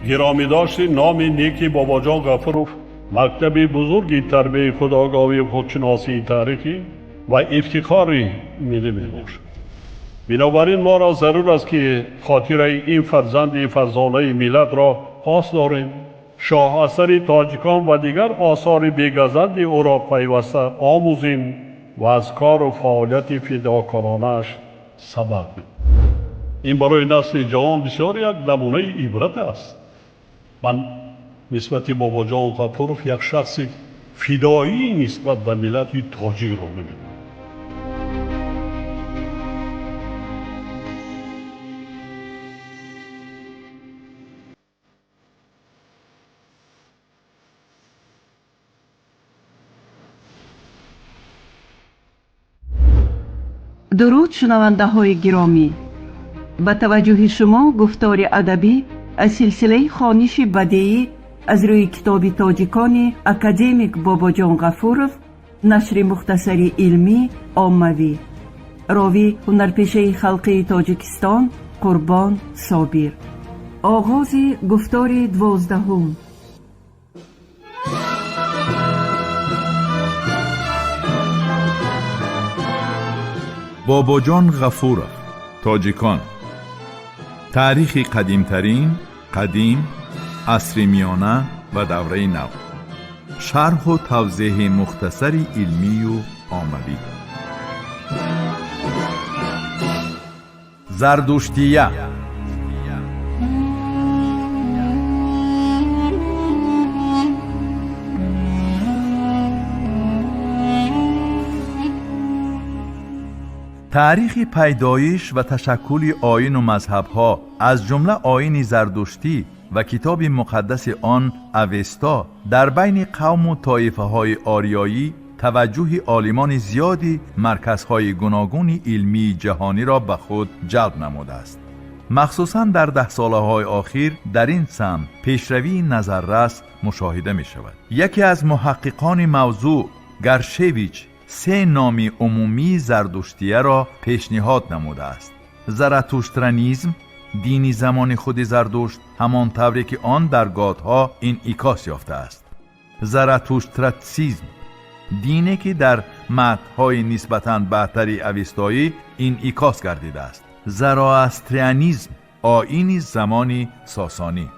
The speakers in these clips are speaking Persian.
گرامی داشتی نام نیکی بابا جان غفورов مکتب بزرگی تربیت خودآگاهی و خودشناسی تاریخی و افتخاری ملی میباشد. بنابراین ما را ضرور است که خاطره این فرزند فرزانه ملت را پاس داریم. شاه اثر تاجیکان و دیگر آثار بیگزند او را پیوسته آموزیم و از کار و فعالیت فداکارانه‌اش سبق بگیریم. این برای نسل جوان بسیار یک نمونه عبرت است. من نسبت بابا جان غفورов یک شخص فدایی نسبت به ملت تاجیک را می‌بینم. درود شنونده های گرامی، با توجه شما گفتار ادبی از سلسله خوانش بدیعی از روی کتاب تاجیکان اکادمیک باباجان غفورов، نشر مختصری علمی عاموی، راوی هنرپیشه خلقی تاجیکستان قربان صابر. آغاز گفتار 12. باباجان غفورov، تاجیکان. تاریخ قدیمترین، قدیم، عصر میانه و دوره نو. شرح و توضیح مختصری علمی و عاموی. زردشتیه. تاریخ پیدایش و تشکل آیین و مذهب‌ها از جمله آیین زردشتی و کتاب مقدس آن اوستا در بین قوم و طایفه‌های آریایی توجه عالمان زیادی مرکزهای گوناگون علمی جهانی را به خود جلب نموده است. مخصوصاً در 10 سالهای اخیر در این سمت پیشروی نظررس مشاهده می شود. یکی از محققان موضوع گرشویچ 3 نام عمومی زردشتیه را پیشنهاد نموده است. زراتشترانیسم، دینی زمان خود زردشت، همان طوری که آن در گاتها انعکاس یافته است. زراتشتراتسیسم، دینی که در متن‌های نسبتاً برتری اوستایی انعکاس گردیده است. زرائستریانیسم، آیین زمان ساسانی.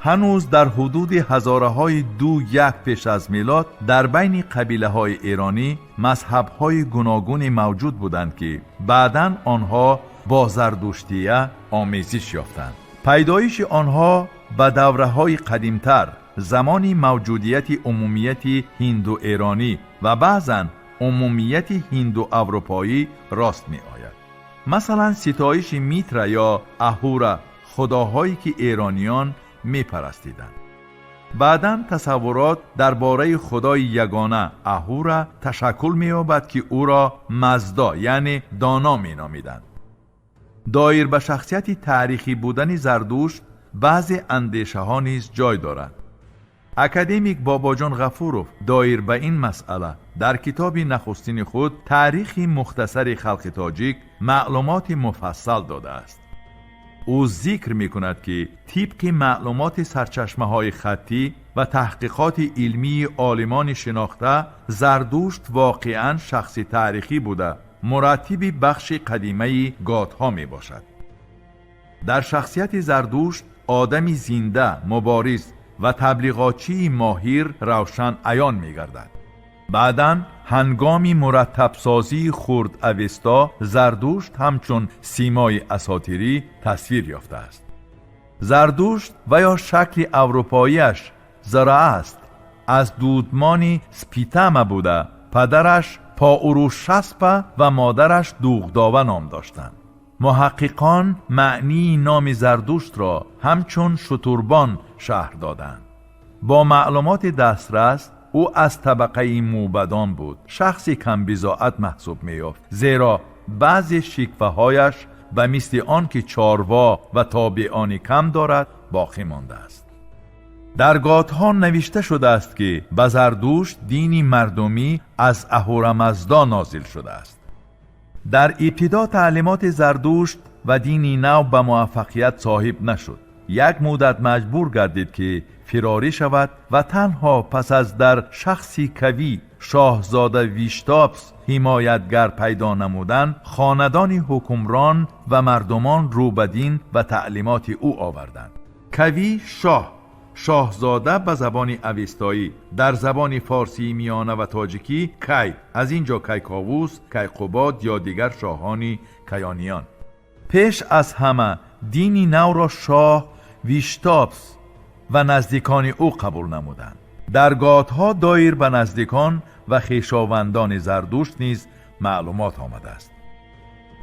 هنوز در حدود هزاره‌های 2 پیش از میلاد در بین قبیله‌های ایرانی مذهب‌های گوناگون موجود بودند که بعداً آنها با زردشتیه آمیزش یافتند. پیدایش آنها به دوره‌های قدیمتر، زمانی موجودیت عمومیت هندو ایرانی و بعضاً عمومیت هندو اروپایی راست می‌آید. مثلا ستایش میترا یا اهورا، خداهایی که ایرانیان می پرستیدند. بعداً تصورات درباره خدای یگانه اهورا تشکل می یابد که او را مزدا یعنی دانا می نامیدند. دایر به شخصیت تاریخی بودن زردشت بعضی اندیشه ها نیز جای دارد. اکادمیک باباجان غفورov دایر به این مسئله در کتاب نخستین خود تاریخ مختصر خلق تاجیک معلومات مفصل داده است. او ذکر می کند که طبق معلومات سرچشمه های خطی و تحقیقات علمی عالمان شناخته، زردشت واقعاً شخص تاریخی بوده، مرتب بخش قدیمه گاتها می باشد. در شخصیت زردشت آدمی زنده، مبارز و تبلیغاتچی ماهر روشن عیان می گردد. بعداً هنگامی مرتب سازی خرد اوستا زردشت همچون سیمای اساطیری تصویر یافته است. زردشت و یا شکل اروپاییش زرعست از دودمانی سپیتما بوده، پدرش پاوروشاسپا و مادرش دوغداوه نام داشتند. محققان معنی نام زردشت را همچون شتربان شهر دادند. با معلومات دسترس او از طبقه موبدان بود. شخصی کم بضاعت محسوب می یافت، زیرا بعضی شکوه هایش و مثل آن که چاروا و تابعانی کم دارد باقی مانده است. در گاتها نوشته شده است که به زردشت دینی مردمی از اهورامزدا نازل شده است. در ابتدا تعلیمات زردشت و دینی نو به موفقیت صاحب نشد. یک مدت مجبور گردید که فراری شود و تنها پس از در شخصی کوی شاهزاده ویشتاپس حمایتگر پیدا نمودن، خاندان حکمران و مردمان رو به دین و تعلیمات او آوردند. کوی شاهزاده به زبان اوستایی، در زبان فارسی میانه و تاجیکی کی، از اینجا کیکاووس، کیقوباد یا دیگر شاهان کیانیان. پیش از همه دینی نو را شاه ویشتاپس و نزدیکان او قبول نمودند. درگاه‌ها دایر به نزدیکان و خویشاوندان زردشت نیز معلومات آمده است.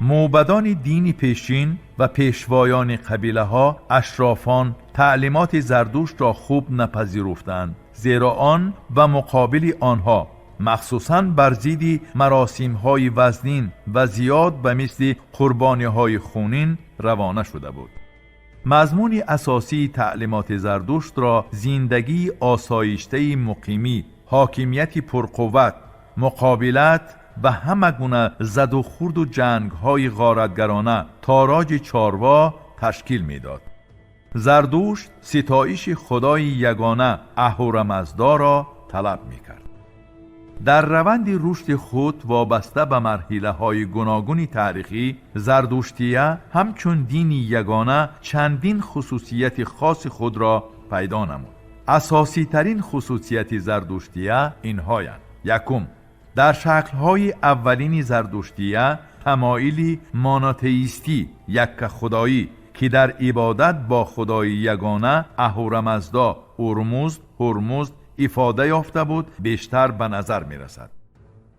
موبدان دینی پیشین و پیشوایان قبیله ها، اشرافان، تعلیمات زردشت را خوب نپذیرفتند، زیرا آن و مقابل آنها مخصوصاً بر ضد مراسم های وزنین و زیاد به مثل قربانی های خونین روانه شده بود. مضمون اساسی تعلیمات زردشت را زندگی آسایشته مقیمی، حاکمیت پرقوت، مقابلت و همه گونه زد و خورد و جنگ های غارتگرانه، تاراج چاروا تشکیل میداد. زردشت ستایش خدای یگانه اهورامزدا را طلب میکرد. در روند رشد خود وابسته به مرحله های گوناگون تاریخی، زردشتیه همچون دینی یگانه چندین خصوصیت خاص خود را پیدا نمود. اساسی ترین خصوصیت زردشتیه اینهایند: یکم، در شکل‌های اولین زردشتیه تمایلی مانوتئیستی، یک خدایی که در عبادت با خدای یگانه اهورامزدا هرمزد افاده یافته بود بیشتر به نظر می رسد.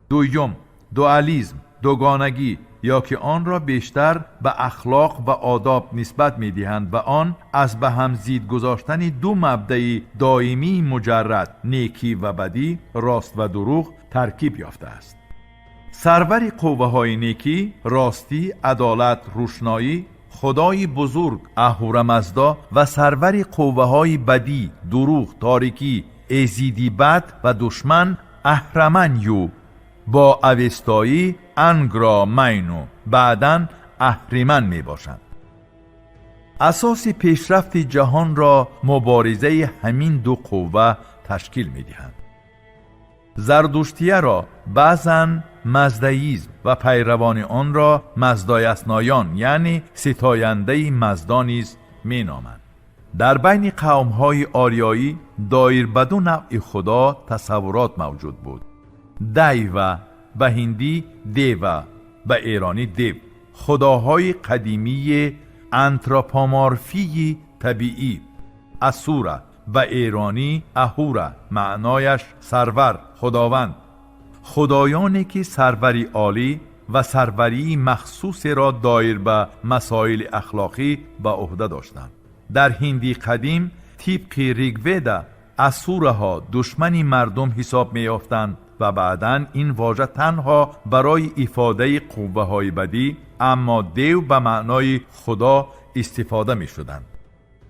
دوم، دوالیسم، دوگانگی، یا که آن را بیشتر به اخلاق و آداب نسبت می دهند و آن از به هم زید گذاشتن دو مبدأ دائمی مجرد، نیکی و بدی، راست و دروغ ترکیب یافته است. سرور قوه های نیکی، راستی، عدالت، روشنایی، خدای بزرگ اهورامزدا و سرور قوه های بدی، دروغ، تاریکی، ازیدی بد و دشمن اهرمن با اوستایی انگرا مینو بعداً اهریمن می باشند. اساس پیشرفت جهان را مبارزه همین دو قوه تشکیل می دهند. زردشتیه را بعضاً مزدئیسم و پیروان آن را مزدایسنایان یعنی ستاینده مزدا نیز می نامند. در بین قوم‌های آریایی دایر به دو نوع خدا تصورات موجود بود: دیو به هندی دیو، به ایرانی دیو، خداهای قدیمی انتروپومورفی طبیعی. اسورا به ایرانی اهورا، معنایش سرور، خداوند، خدایانی که سروری عالی و سروری مخصوص را دایر به مسائل اخلاقی به عهده داشتند. در هندی قدیم طبق ریگویدا اسورها دشمنی مردم حساب می یافتند و بعداً این واژه تنها برای افاده قوه های بدی، اما دیو به معنای خدا استفاده می شدند.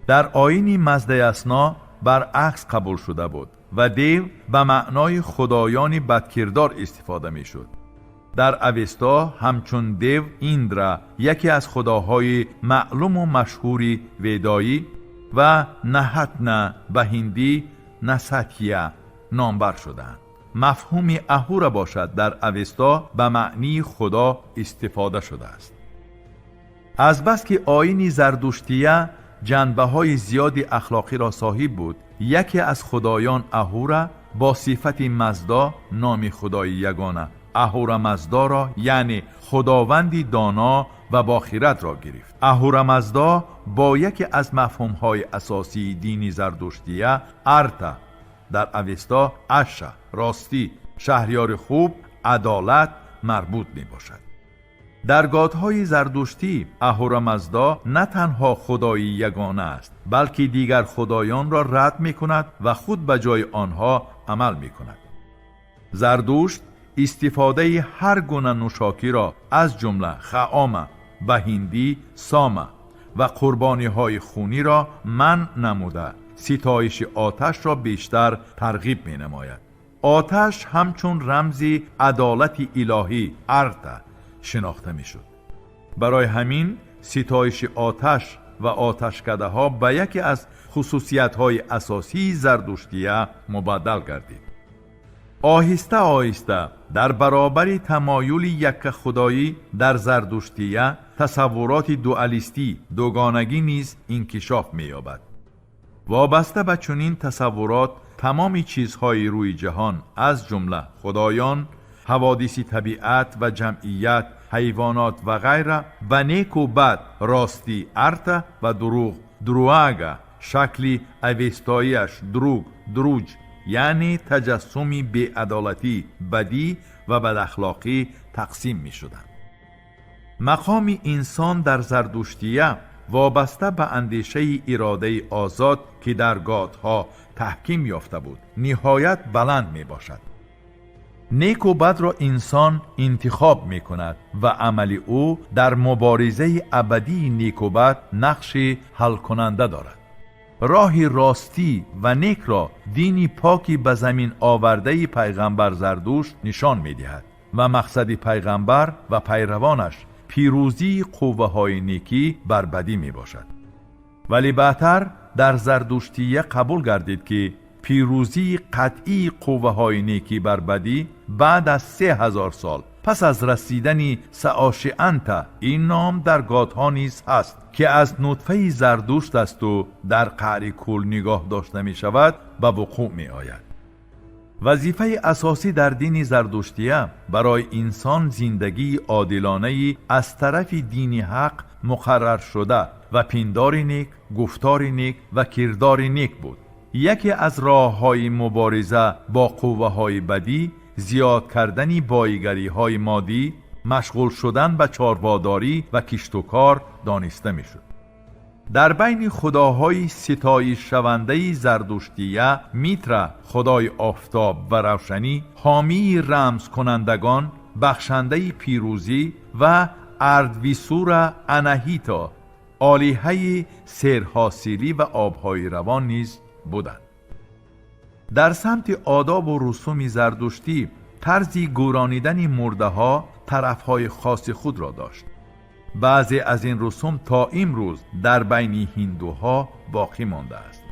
در آیین مزدیسنا برعکس قبول شده بود و دیو به معنای خدایان بدکردار استفاده می شد. در اوستا همچون دیو ایندرا، یکی از خداهای معلوم و مشهوری ویدایی، و نهتنا به هندی نساتیا نامبر شدند. مفهوم اهورا باشد در اوستا به معنی خدا استفاده شده است. از بس که آیین زردشتیه جنبه های زیادی اخلاقی را صاحب بود، یکی از خدایان اهورا با صفت مزدا نام خدای یگانه اهورامزدا را یعنی خداوندی دانا و با خرد را گرفت. اهورامزدا با یکی از مفهوم‌های اساسی دینی زردشتیه ارتا، در اوستا اشا، راستی، شهریار خوب، عدالت مربوط می باشد. در گاتهای زردشتی اهورامزدا نه تنها خدای یگانه است، بلکه دیگر خدایان را رد می کند و خود به جای آنها عمل می کند. زردشت استفاده هر گونه نوشاکی را از جمله خعامه به هندی سامه و قربانی های خونی را منع نموده، ستایش آتش را بیشتر ترغیب می نماید. آتش همچون رمزی عدالت الهی ارتا شناخته می شد. برای همین ستایش آتش و آتشکده ها به یکی از خصوصیت های اساسی زردشتیه مبدل گردید. آهسته آهسته در برابر تمایل یک خدایی در زردشتیه تصورات دوالیستی دوگانگی نیز انکشاف می‌یابد. وابسته به چنین تصورات تمام چیزهای روی جهان از جمله خدایان، حوادث طبیعت و جمعیت، حیوانات و غیره به نیک و بد، راستی ارته و دروغ دروغه، شکلی اوستایش دروج یعنی تجسمی بی‌عدالتی، بدی و بداخلاقی تقسیم می شدند. مقام انسان در زردشتیه وابسته به اندیشه اراده آزاد که در گاتها تحکیم یافته بود نهایت بلند می باشد. نیک و بد را انسان انتخاب می کند و عمل او در مبارزه ابدی نیک و بد نقش حل کننده دارد. راه راستی و نیک را دینی پاکی به زمین آورده پیغمبر زردشت نشان می دهد و مقصد پیغمبر و پیروانش پیروزی قوه های نیکی بر بدی می باشد. ولی بهتر در زردشتیه قبول گردید که پیروزی قطعی قوه های نیکی بر بدی بعد از 3000 سال پس از رسیدن سعاشعنت این نام در گاتها نیز هست که از نطفه زردشت است و در قعر کل نگاه داشته می شود به وقوع می آید. وظیفه اساسی در دین زردشتیه برای انسان زندگی عادلانه از طرف دین حق مقرر شده و پندار نیک، گفتار نیک و کردار نیک بود. یکی از راه‌های مبارزه با قوه‌های بدی زیاد کردن بایگری های مادی، مشغول شدن به چارواداری و کشت و کار دانسته می شد. در بین خداهای ستایش شونده زردشتیه میترا خدای آفتاب و روشنی، حامی رمز کنندگان، بخشنده پیروزی و اردویسور اناهیتا آلیهه سیرحاصلی و آبهای روان نیز بودند. در سمت آداب و رسوم زردشتی طرزی گورانیدن مرده ها طرفهای خاص خود را داشت. بعضی از این رسوم تا امروز در بین هندوها باقی مانده است.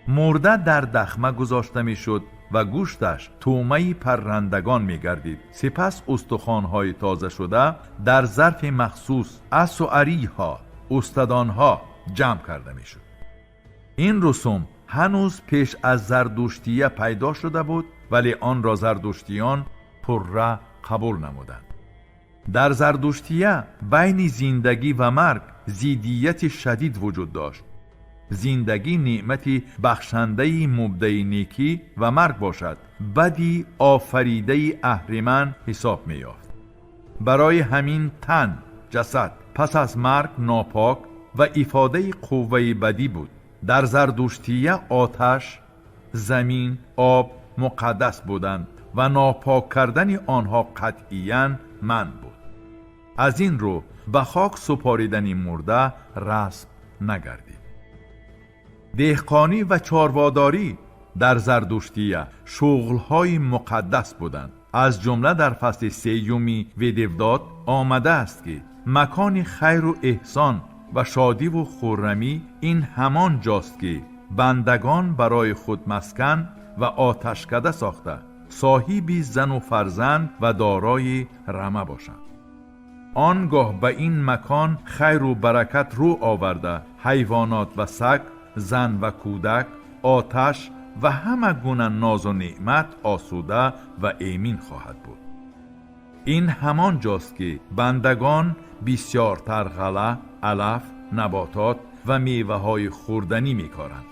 مرده در دخمه گذاشته می شد و گوشتش تومه پرندگان می گردید. سپس استخوان‌های تازه شده در ظرف مخصوص اسواری-ها، استادان‌ها جمع کرده می شد. این رسوم هنوز پیش از زردشتیه پیدا شده بود ولی آن را زردشتیان پرره قبول نمودند. در زردشتیه بین زندگی و مرگ ضدیت شدید وجود داشت. زندگی نعمتی بخشنده مبدع نیکی و مرگ باشد بدی آفریده اهریمن حساب می یافت. برای همین تن، جسد پس از مرگ ناپاک و افاده قوه بدی بود. در زردشتیه آتش، زمین، آب مقدس بودند و ناپاک کردن آنها قطعیاً منع بود. از این رو به خاک سپاریدن مرده رسم نگردید. دهقانی و چارواداری در زردشتیه شغل‌های مقدس بودند. از جمله در فصل 3 ویدوداد آمده است که مکان خیر و احسان و شادی و خرمی این همان جاست که بندگان برای خود مسکن و آتشکده ساخته صاحبی زن و فرزند و دارای رمه باشند. آنگاه به این مکان خیر و برکت رو آورده حیوانات و سگ، زن و کودک، آتش و همه گونه ناز و نعمت آسوده و امین خواهد بود. این همان جاست که بندگان بسیارتر غله، علف، نباتات و میوه های خوردنی می کارند.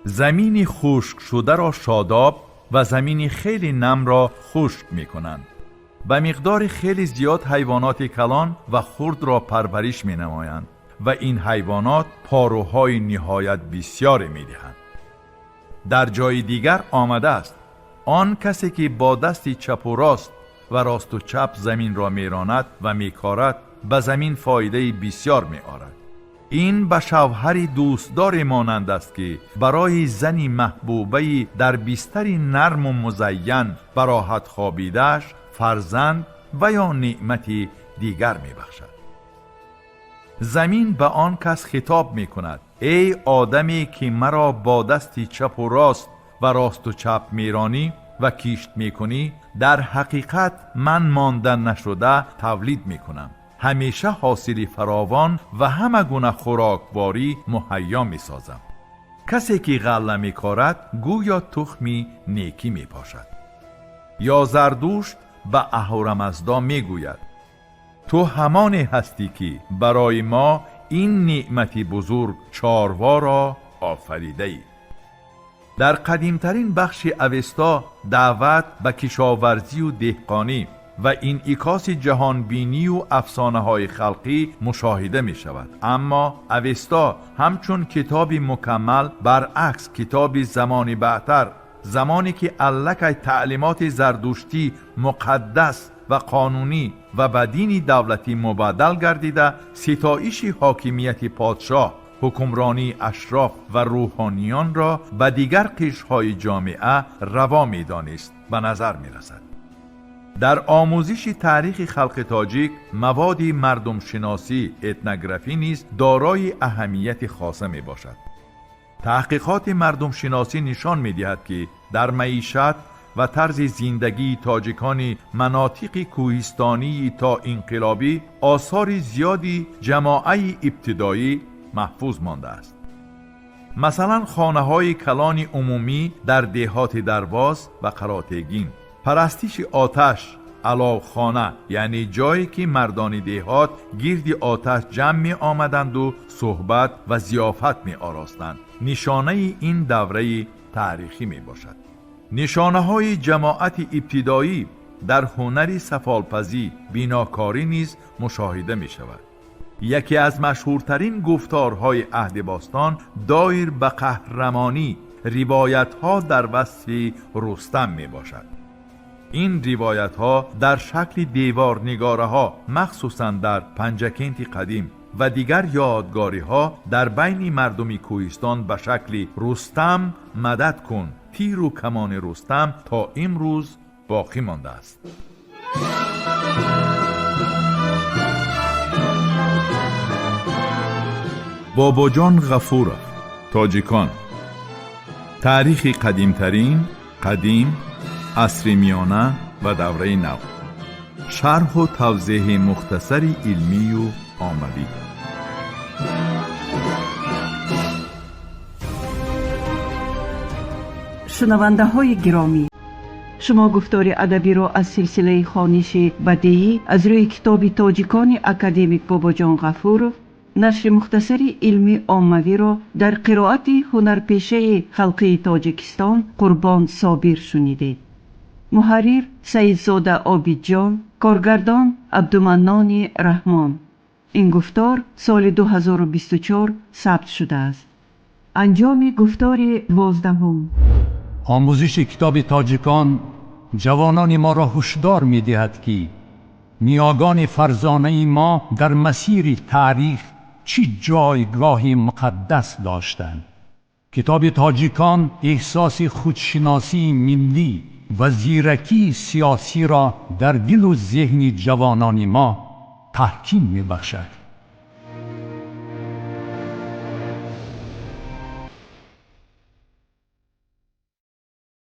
زمین خشک شده را شاداب و زمین خیلی نم را خشک می کنند. به مقدار خیلی زیاد حیوانات کلان و خرد را پرورش می نمایند و این حیوانات پاروهای نهایت بسیاری می دهند. در جای دیگر آمده است آن کسی که با دست چپ و راست و چپ زمین را می راند و می کارد به زمین فایده بسیار می آرد. این به شوهری دوستدار مانند است که برای زنی محبوبه در بستری نرم و مزین به راحت خوابیده‌اش فرزند و یا نعمتی دیگر می بخشد. زمین به آن کس خطاب می کند: ای آدمی که مرا با دستی چپ و راست و راست و چپ میرانی و کیشت می کنی، در حقیقت من ماندن نشده تولید می کنم. همیشه حاصلی فراوان و همه گونه خوراکواری مهیا می سازم. کسی که غله می کارد گویا تخمی نیکی می پاشد. یا زردوشت به اهورامزدا می گوید: تو همانی هستی که برای ما این نعمتی بزرگ چاروا را آفریده ای. در قدیمترین بخش اوستا دعوت به کشاورزی و دهقانی و این انعکاس جهانبینی و افسانه های خلقی مشاهده می شود. اما اوستا همچون کتابی مکمل، برعکس کتابی زمانی بعدتر، زمانی که الکه تعلیمات زردشتی مقدس و قانونی و به دین دولتی مبدل گردیده، ستایش حاکمیت پادشاه، حکمرانی اشراف و روحانیان را به دیگر قشرهای جامعه روا می دانست به نظر می رسد. در آموزش تاریخ خلق تاجیک، مواد مردم شناسی اتنوگرافی نیز دارای اهمیت خاصه می باشد. تحقیقات مردم شناسی نشان می دهد که در معیشت و طرز زندگی تاجیکان مناطق کوهستانی تا انقلابی آثار زیادی جماعه ابتدایی محفوظ مانده است. مثلا خانه های کلان عمومی در دهات درواز و قراتگین، پرستش آتش علاوخانه، یعنی جایی که مردان دهات گرد آتش جمع می آمدند و صحبت و ضیافت می آراستند، نشانه این دوره تاریخی می باشد. نشانه های جماعت ابتدایی در هنر سفالپزی، بیناکاری نیز مشاهده می شود. یکی از مشهورترین گفتارهای عهد باستان دایر به قهرمانی روایت ها در وصف رستم می باشد. این روایت ها در شکل دیوار نگاره ها، مخصوصا در پنجکنت قدیم و دیگر یادگاری ها در بین مردم کوهستان به شکل رستم مدد کن، تیر و کمان رستم تا امروز باقی مانده است. باباجان غفورov، تاجیکان. تاریخ قدیمترین، قدیم، عصر میانه و دوره نو. شرح و توضیح مختصر علمی و عملی. شنونده های گرامی، شما گفتار ادبی را از سلسله خوانش بدیعی از روی کتاب تاجیکان اکادمیک باباجان غفورov، نشر مختصر علمی عاموی را در قرائت هنرپیشه خلقی تاجیکستان قربان صابر شنیدید. محرر سیدزاده عابدجان، کارگردان عبدالمنان رحمان. این گفتار سال 2024 ثبت شده است. انجام گفتار 12. آموزش کتاب تاجیکان جوانان ما را هشدار می دهد که نیاگان فرزانه ما در مسیر تاریخ چی جایگاه مقدس داشتند. کتاب تاجیکان احساس خودشناسی ملی و زیرکی سیاسی را در دل و ذهن جوانان ما تحکیم می بخشد.